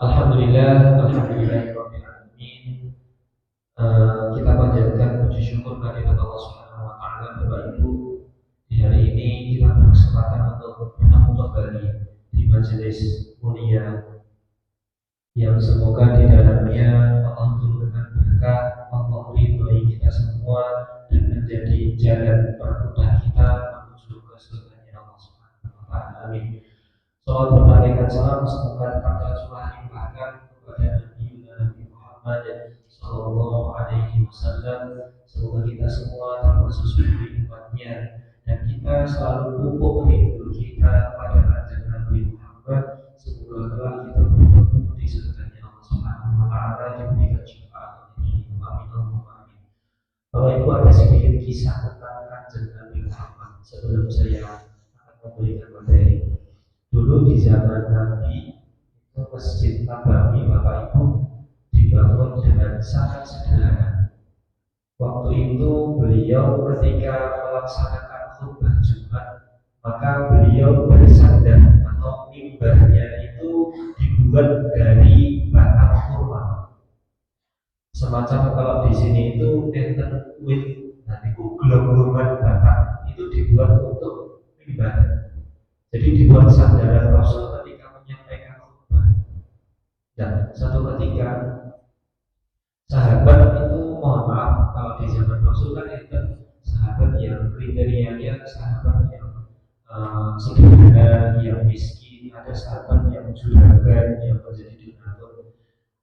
Alhamdulillahirabbil alamin. Kita panjatkan puji syukur kehadirat Allah Subhanahu wa taala. Bapak Ibu, di hari ini kita berkesempatan untuk bertemu kembali di majelis mulia yang semoga di dalamnya Allah turunkan berkah, Allah ridhoi kita semua dan menjadi jalan permudah kita menuju ke surganya Allah Subhanahu wa taala. Amin. Soal berbandingkan salam semoga tetap tercurah limpahkan kepada Nabi Muhammad Sallallahu Alaihi Wasallam. Semoga kita semua termasuk sebagai umatnya dan kita selalu pupuk rindu kita kepada kanjeng Nabi Muhammad. Semoga kelak kita bertemu di surganya Allah Subhanahu Wa Taala diberikan syafaat. Amin Allahumma amin. Bapak Ibu, ada sedikit kisah tentang kanjeng Nabi Muhammad sebelum saya akan memberikan materi. Dulu di zaman Nabi itu Masjid Nabawi Bapak Ibu dibangun dengan sangat sederhana. Waktu itu beliau ketika melaksanakan khutbah Jumat, maka beliau bersandar atau mimbarnya itu dibuat dari batang kurma. Semacam kalau di sini itu enten with, nah itu gelonggongan batang itu dibuat untuk mimbar. Jadi dibuat sandaran Rasul ketika menyampaikan khutbah. Dan satu ketika sahabat itu, mohon maaf kalau di zaman Rasul kan itu sahabat yang kriterianya sahabat yang sederhana, yang miskin, ada sahabat yang juragan, yang menjadi donatur.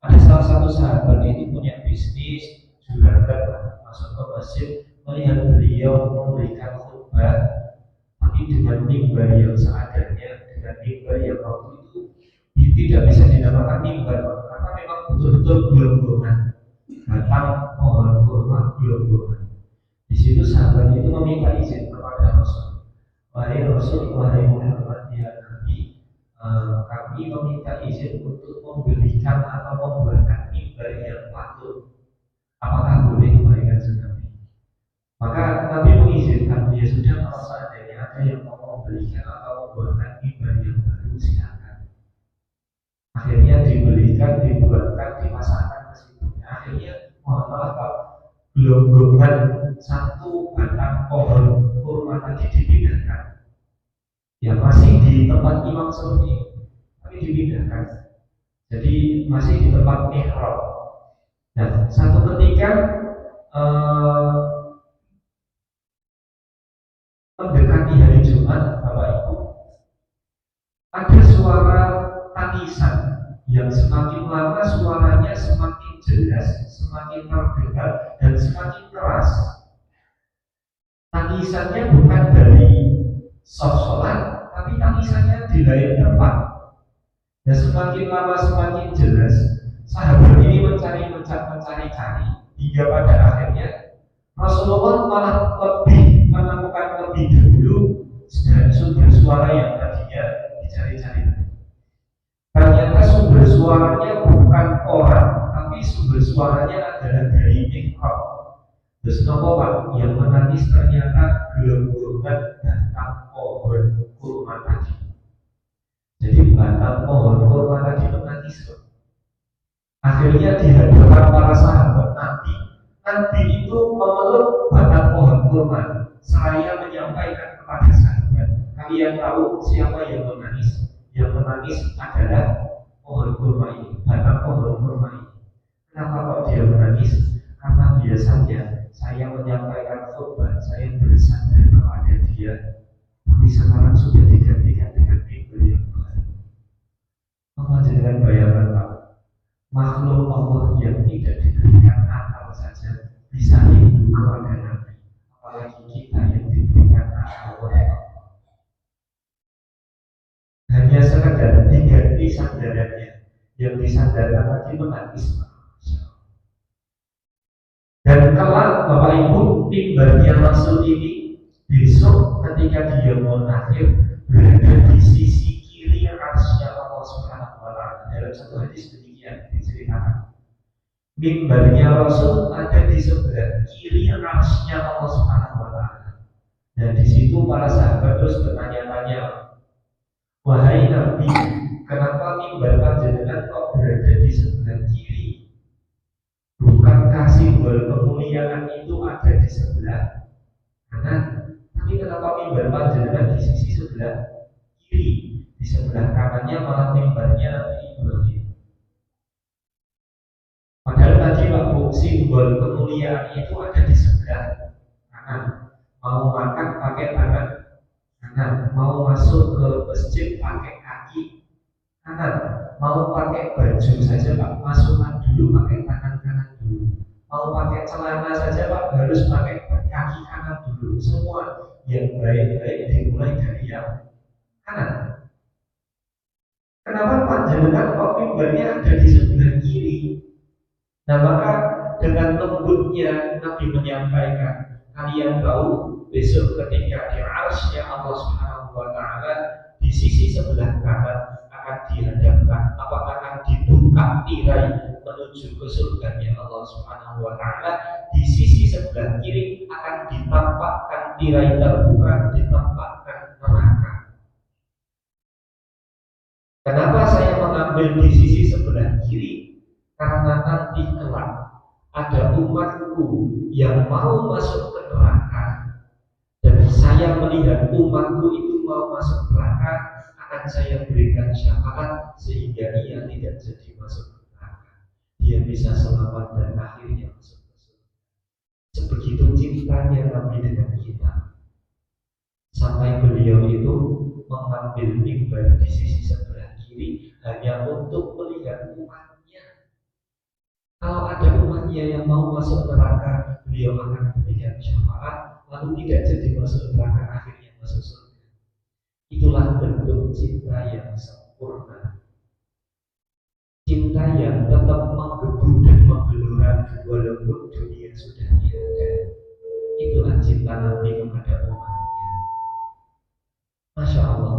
Ada salah satu sahabat itu punya bisnis juragan, masuk ke masjid, melihat beliau memberikan khutbah tapi dengan mimbar yang seadanya, dengan mimbar yang waktu itu tidak bisa dinamakan mimbar karena memang betul-betul gelonggongan batang pohon kurma gelonggongan. Di situ sahabat itu meminta izin kepada Rasul, wahai Rasul, wahai Muhammad ya Nabi, kami meminta izin untuk membelikan atau membuatkan mimbar yang patut. Apakah boleh wahai kanjeng Nabi? Maka Nabi mengizinkan, ya sudah, kalau seandainya ada yang mau membelikan atau membuatkan mimbar yang baru, silakan. Akhirnya dibelikan, dibuatkan, dipasangkan ke situ. Akhirnya mohon maaf Pak, gelonggongan satu batang pohon kurma tadi dipindahkan. Ya masih di tempat imam seperti ini, tapi dipindahkan. Jadi masih di tempat mihrab. Nah, satu ketika mendekati hari Jumat, Bapak Ibu, ada suara tangisan yang semakin lama suaranya semakin jelas, semakin terdengar dan semakin keras. Tangisannya bukan dari sholat, tapi tangisannya di lain tempat. Dan semakin lama semakin jelas. Sahabat ini mencari-cari hingga pada akhirnya Rasulullah malah lebih menemukan lebih dulu dan sumber suara yang tadinya dicari-cari. Ternyata sumber suaranya bukan orang, tapi sumber suaranya adalah dari mihrab. Terus nopo Pak, yang menangis ternyata gelonggongan batang pohon kurma tadi. Jadi batang pohon kurma tadi menangis. Akhirnya di hadapan para sahabat Nabi itu memeluk batang pohon kurma. Saya menyampaikan kepada sahabat, kalian tahu siapa yang menangis? Yang menangis adalah pohon kurma ini, batang pohon kurma ini. Kenapa kok dia menangis? Karena biasanya saya menyampaikan khutbah, saya bersandar kepada dia, tapi sekarang sudah digantikan dengan mimbar yang baru. Apa jangan bayangkan Pak, makhluk Allah yang tidak diberikan akal saja bisa rindu kepada Nabi, apalagi kita yang diberikan akal oleh Allah. Hanya sekedar diganti sandarannya, yang disandarkan tadi menangis. Dan kelak Bapak Ibu, mimbarnya Rasul ini besok ketika dia mau lahir berada di sisi kiri arsy Allah Subhanahu wa taala. Dalam satu hadis demikian diceritakan. Mimbarnya Rasul ada di sebelah kiri arsy Allah Subhanahu wa taala. Dan di situ para sahabat terus bertanya-tanya, wahai Nabi, kenapa mimbar panjenengan kok berada kemuliaan itu ada di sebelah kanan, tapi kenapa mimbar panjenengan di sisi sebelah kiri? Di sebelah kanannya malah mimbarnya Nabi Ibrahim. Padahal tadi Pak, simbol kemuliaan itu ada di sebelah kanan. Mau makan pakai tangan kanan, mau masuk ke masjid pakai kaki kanan, mau pakai baju saja Pak, masukkan dulu pakai tangan kanan dulu. Mau pakai celana saja Pak, harus pakai kaki kanan dulu. Semua yang baik-baik dimulai dari yang kanan. Kenapa panjenengan kok mimbarnya ada di sebelah kiri? Nah maka dengan lembutnya Nabi menyampaikan, kalian tahu besok ketika di arsy Allah Subhanahu Wa Taala di sisi sebelah kanan akan dihadapkan, apakah akan dibuka tirai menuju ke surganya Allah Subhanahu Wa Taala. Di sisi sebelah kiri akan ditampakkan tirai terbuka, ditampakkan neraka. Kenapa saya mengambil di sisi sebelah kiri? Karena nanti kelak ada umatku yang mau masuk ke neraka, dan saya melihat umatku itu mau masuk neraka, akan saya berikan syafaat sehingga ia tidak jadi masuk ke neraka, dia bisa selamat dan akhirnya masuk ke surga. Sebegitu cintanya Nabi dengan kita, sampai beliau itu mengambil mimbar di sisi sebelah kiri hanya untuk melihat umatnya. Kalau ada umatnya yang mau masuk neraka, beliau akan memberikan syafaat, lalu tidak jadi masuk neraka, akhirnya masuk surga. Itulah bentuk cinta yang sempurna, cinta yang tetap menggebu dan menggelora walaupun dunia sudah tiada. Itulah cinta Nabi kepada umatnya. Masya Allah.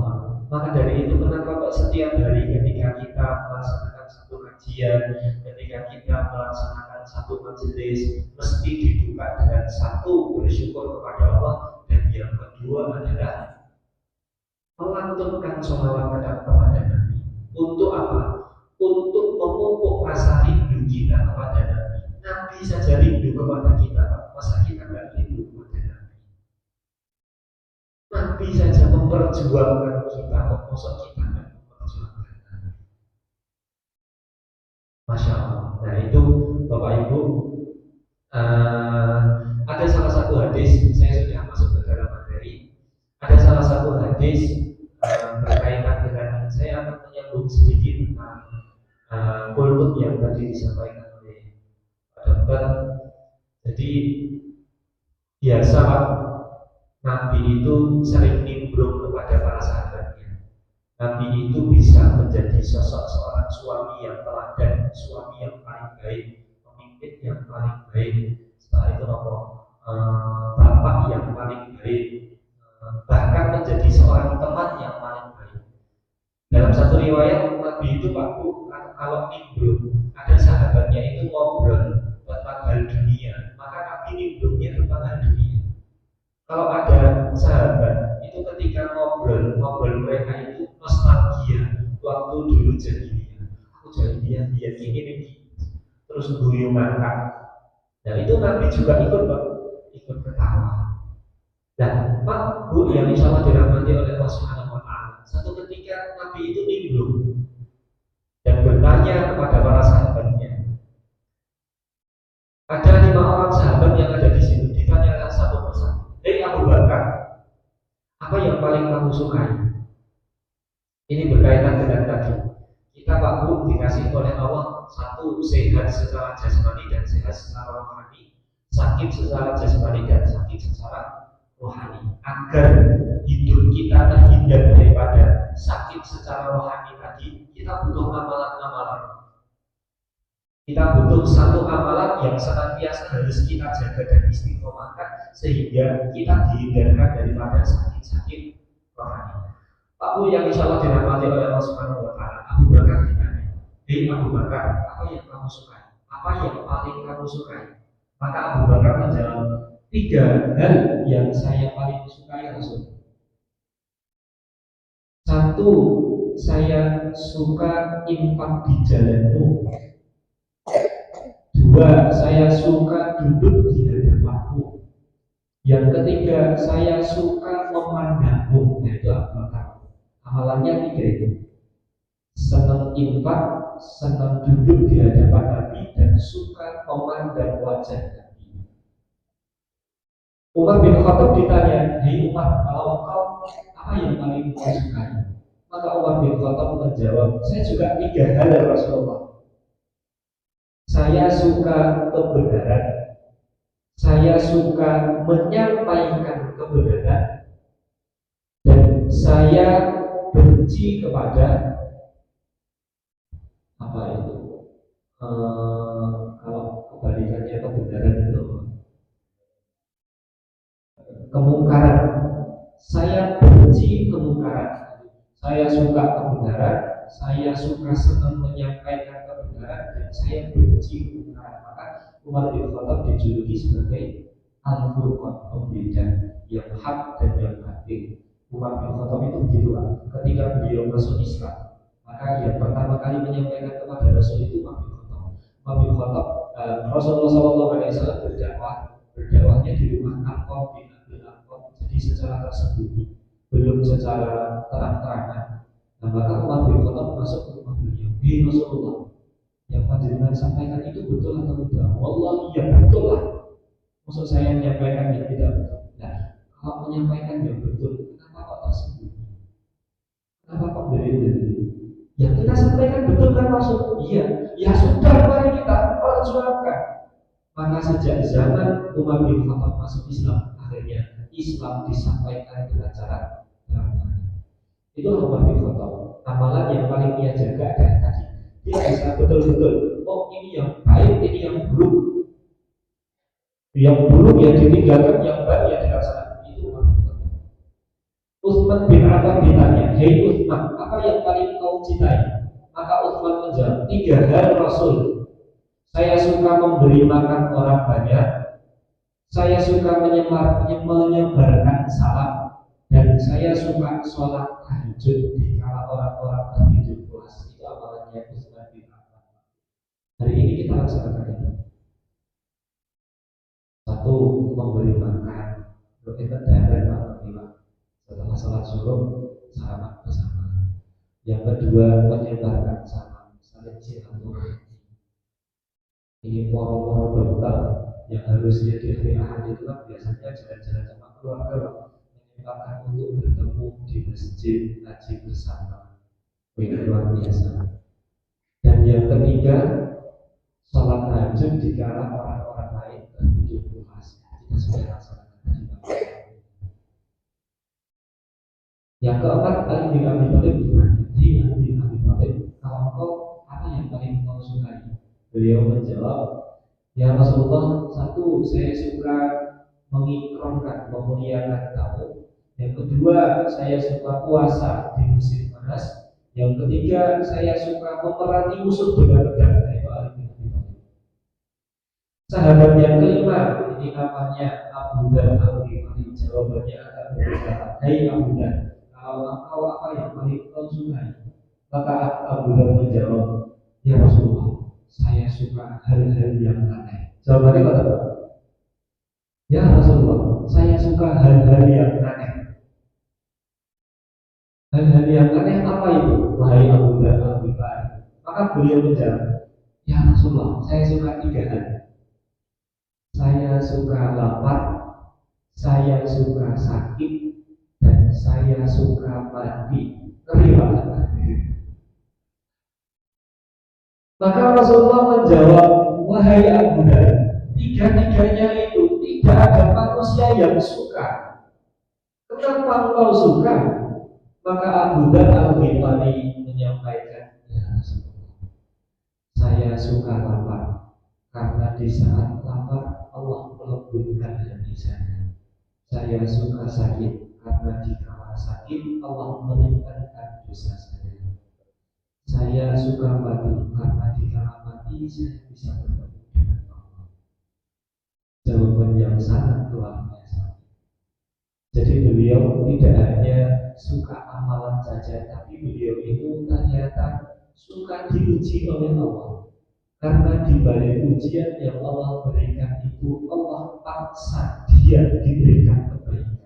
Maka dari itu kenapa kok setiap hari ketika kita melaksanakan satu kajian, ketika kita melaksanakan satu majelis, mesti dibuka dengan satu, bersyukur kepada Allah, dan yang kedua adalah melantunkan sholawat kepada Nabi. Untuk apa? Untuk memupuk rasa rindu kita kepada Nabi. Nabi saja rindu kepada kita, masa kita nggak rindu kepada Nabi? Nabi saja memperjuangkan kita, masa kita nggak memperjuangkan Nabi? Masya Allah. Nah itu Bapak Ibu, ada salah satu hadis, saya sudah masuk ke dalam materi. Ada salah satu hadis berkaitan dengan, saya akan menyambung sedikit tentang kultum yang tadi disampaikan oleh Pak Dokter. Jadi biasa Nabi itu sering nimbrung kepada para sahabatnya. Nabi itu bisa menjadi sosok seorang suami yang teladan, suami yang paling baik, pemimpin yang paling baik. Setelah itu bapak yang paling baik, bahkan menjadi seorang teman yang paling baik. Dalam satu riwayat Nabi itu Pak Bu, kalau nimbrung ada sahabatnya itu ngobrol tentang hal dunia, maka Nabi nimbrungnya tentang hal dunia. Kalau ada sahabat itu ketika ngobrol mereka itu nostalgia waktu dulu jahiliyah. Aku jahiliyah dia ini terus guyu ngangkat. Dan itu Nabi juga ikut ketawa. Dan Pak Bu yang insya Allah dirahmati oleh Allah Subhanahu Wa Taala. Satu ketika Nabi itu nimbrung dan bertanya kepada para sahabatnya. Ada 5 orang sahabat yang ada di situ. Ditanyakan satu persatu. Hei Abu Bakar, apa yang paling kamu sukai? Ini berkaitan dengan tadi. Kita Pak Bu dikasih oleh Allah satu, sehat secara jasmani dan sehat secara rohani, sakit secara jasmani dan sakit secara rohani. Agar hidup kita terhindar daripada sakit secara rohani tadi, kita butuh amalan-amalan. Kita butuh satu amalan yang senantiasa harus kita jaga dan istiqomahkan sehingga kita dihindarkan daripada sakit-sakit rohani. Pak Bu yang insya Allah dirahmati oleh Allah Subhanahu Wa Taala, Abu Bakar ditanya, hei Abu Bakar, apa yang kamu sukai? Apa yang paling kamu sukai? Maka Abu Bakar menjawab, 3 hal yang saya paling sukai Rasul. 1, saya suka infak di jalanmu. 2, kedua, saya suka duduk di hadapanmu. Yang ketiga, saya suka memandangmu. Nah, itu apa? Amalannya tiga itu. Senang infak, senang duduk di hadapan Nabi, dan suka memandang wajah Nabi. Umar bin Khattab ditanya, "Hei Umar, kalau engkau apa yang paling kau sukai?" Maka Umar bin Khattab menjawab, "Saya juga tiga hal ya Rasulullah. Saya suka kebenaran, saya suka menyampaikan kebenaran, dan saya benci kepada apa itu? Kalau kebalikannya kebenaran itu kemungkaran. Saya benci kemungkaran. Saya suka kebenaran, saya suka senang menyampaikan kebenaran, dan saya benci kemungkaran." Maka Umar bin Khattab dijuluki sebagai Al-Furqan, pembeda yang hak dan yang batil. Umar bin Khattab itu begitu kan. Ketika beliau masuk Islam, maka yang pertama kali menyampaikan kepada Rasul itu Umar bin Khattab. Umar bin Khattab, Rasulullah SAW berdakwahnya di rumah Al-Qam bin Abil Al-Qam, jadi secara tersembunyi, belum secara terang-terangan. Nah, maka Umar bin Khattab masuk ke rumah beliau. "Hei Rasulullah, yang panjenengan sampaikan itu betul atau tidak?" "Wallahi ya betul lah. Maksud saya menyampaikan yang tidak betul." Nah, kalau menyampaikan yang betul, kenapa kok tersembunyi? Kenapa kok beli-beli? Yang kita sampaikan betul kan Rasul? Iya. Ya sudah, mari kita perjuangkan. Maka sejak zaman Umar bin Khattab masuk Islam, akhirnya Islam disampaikan dengan cara terang-terangan. Itulah Umar bin Khattab. Amalan yang paling ia jaga adalah tadi. Dia bisa betul-betul, oh ini yang baik, ini yang buruk. Yang buruk yang ditinggalkan, yang baik yang dilaksanakan. Itu Umar bin Khattab. Utsman bin Affan ditanya, "Hei Utsman, apa yang paling kau cintai?" Maka Utsman menjawab, "Tiga hal Rasul. Saya suka memberi makan orang banyak, saya suka menyebarkan salam, dan saya suka sholat tahajud di kala orang-orang tertidur pulas." Itu amalannya Utsman bin Affan. Hari ini kita laksanakan itu. Satu, memberi makan, berkaitan dengan setelah sholat subuh sarapan bersama. Yang kedua, menyebarkan salam, saling silaturahmi. Ini poro-poro dokter yang harusnya di hari Ahad itu kan biasanya jalan-jalan sama keluarga, menyempatkan untuk bertemu di masjid ngaji bersama. Ini luar biasa. Dan yang ketiga, sholat tahajud di kala orang-orang lain tertidur pulas. Kita sudah laksanakan tadi. Yang keempat, Ali bin Abi Thalib ditanya, "Hei Ali bin Abi Thalib, kalau kau apa yang paling kau sukai?" Beliau menjawab, "Ya Rasulullah, satu, saya suka mengikramkan, memuliakan tamu. Yang kedua, saya suka puasa di musim panas. Yang ketiga, saya suka memerangi musuh dengan pedang." Itu Ali bin Abi Thalib. Sahabat yang kelima, ini namanya Abu Dhar Al-Ghifari. Jawabannya agak berbeda. "Hai Abu Dhar, kalau engkau apa yang paling kau sukai?" Maka Abu Dhar menjawab, "Ya Rasulullah, saya suka hal-hal yang aneh." Jawabannya apa? "Ya Rasulullah, saya suka hal-hal yang aneh." Hal-hal yang aneh apa itu? Wahai Abu Dhar Al-Ghifari. Maka beliau menjawab, "Ya Rasulullah, saya suka tiga hal. Saya suka lapar, saya suka sakit, dan saya suka mati." Ngeri banget. Maka Rasulullah menjawab, "Wahai Abu Dhar, tiga-tiganya itu tidak ada manusia yang suka. Kenapa engkau suka?" Maka Abu Dhar Al-Ghifari menyampaikan, "Ya Rasulullah, saya suka lapar, karena di saat lapar Allah melembutkan hati saya. Saya suka sakit, karena di kala sakit Allah meringankan dosa saya. Saya suka mati, karena di kala mati saya bisa bertemu dengan Allah." Jawaban yang sangat luar biasa. Jadi beliau tidak hanya suka amalan saja, tapi beliau itu ternyata suka diuji oleh Allah. Karena di balik ujian yang Allah berikan itu, Allah paksa dia diberikan kebaikan.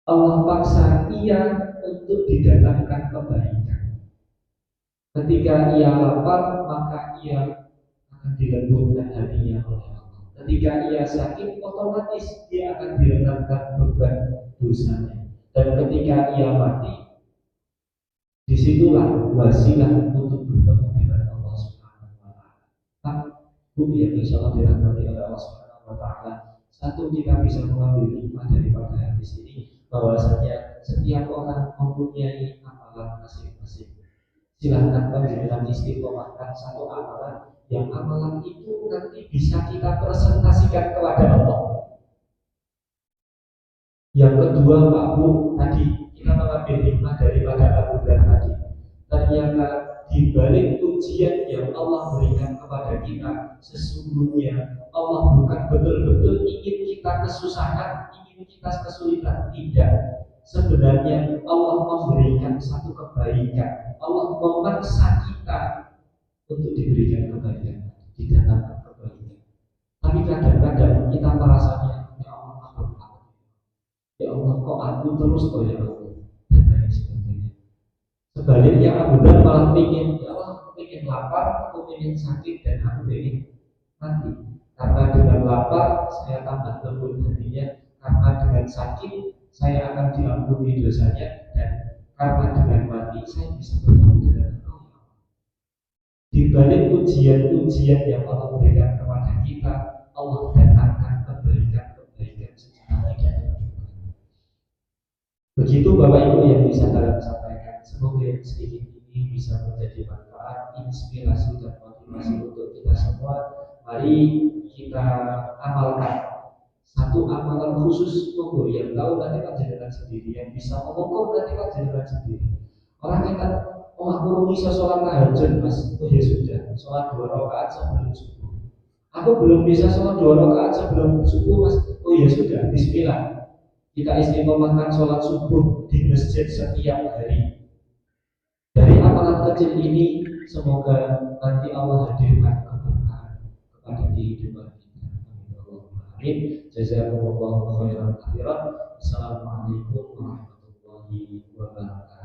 Allah paksa ia untuk didatangkan kebaikan. Ketika ia lapar, maka ia akan dilembutkan hatinya oleh Allah. Ketika ia sakit, otomatis dia akan diringankan beban dosanya. Dan ketika ia mati, disitulah wasilah untuk bertemu dengan Allah Subhanahu wa Ta'ala. Bu yang insya Allah dirahmati oleh Allah Subhanahu wa Ta'ala. Satu, kita bisa mengambil hikmah daripada hadis ini, bahwasanya setiap orang mempunyai amalan masing-masing. Silahkan panjenengan istiqomahkan satu amalan yang amalan itu nanti bisa kita presentasikan kepada Allah. Yang kedua, Pak Bu, tadi kita mengambil hikmah daripada Abu Dhar tadi. Ternyata di balik ujian yang Allah berikan kepada kita, sesungguhnya Allah bukan betul-betul ingin kita kesusahan, ingin kita kesulitan. Tidak. Sebenarnya Allah memberikan satu kebaikan. Allah memaksa kita untuk diberikan kebaikan, didatangkan kebaikan. Tapi kadang-kadang kita merasanya, ya Allah, apa? Ya Allah, kok aku terus kok ya Allah, dan lain sebagainya. Sebaliknya Abu Dhar malah ingin, ya Allah, ingin lapar, aku ingin sakit, dan aku ingin mati. Karena dengan lapar saya tambah lembut hatinya, karena dengan sakit saya akan diampuni dosanya, dan karena dengan mati saya bisa bertemu dengan Allah. Di balik ujian-ujian yang Allah berikan kepada kita, Allah datangkan kebaikan-kebaikan secara tidak terduga. Begitu Bapak Ibu yang bisa kalian sampaikan. Semoga yang sedikit ini bisa menjadi manfaat, inspirasi dan motivasi untuk kita semua. Mari kita amalkan satu amalan khusus monggo, yang tahu nanti panjenengan sendiri, yang bisa mengukur nanti panjenengan sendiri. Orang kita, oh aku bisa sholat tahajud mas, oh ya sudah, sholat 2 rakaat sebelum subuh. Aku belum bisa sholat 2 rakaat sebelum subuh mas, oh ya sudah, Bismillah. Kita istiqomahkan sholat subuh di masjid setiap hari. Dari amalan kecil ini, semoga nanti Allah hadirkan keberkahan kepada kehidupan kita. Amin. Jazakumullahu khairan katsiran. Assalamualaikum warahmatullahi wabarakatuh.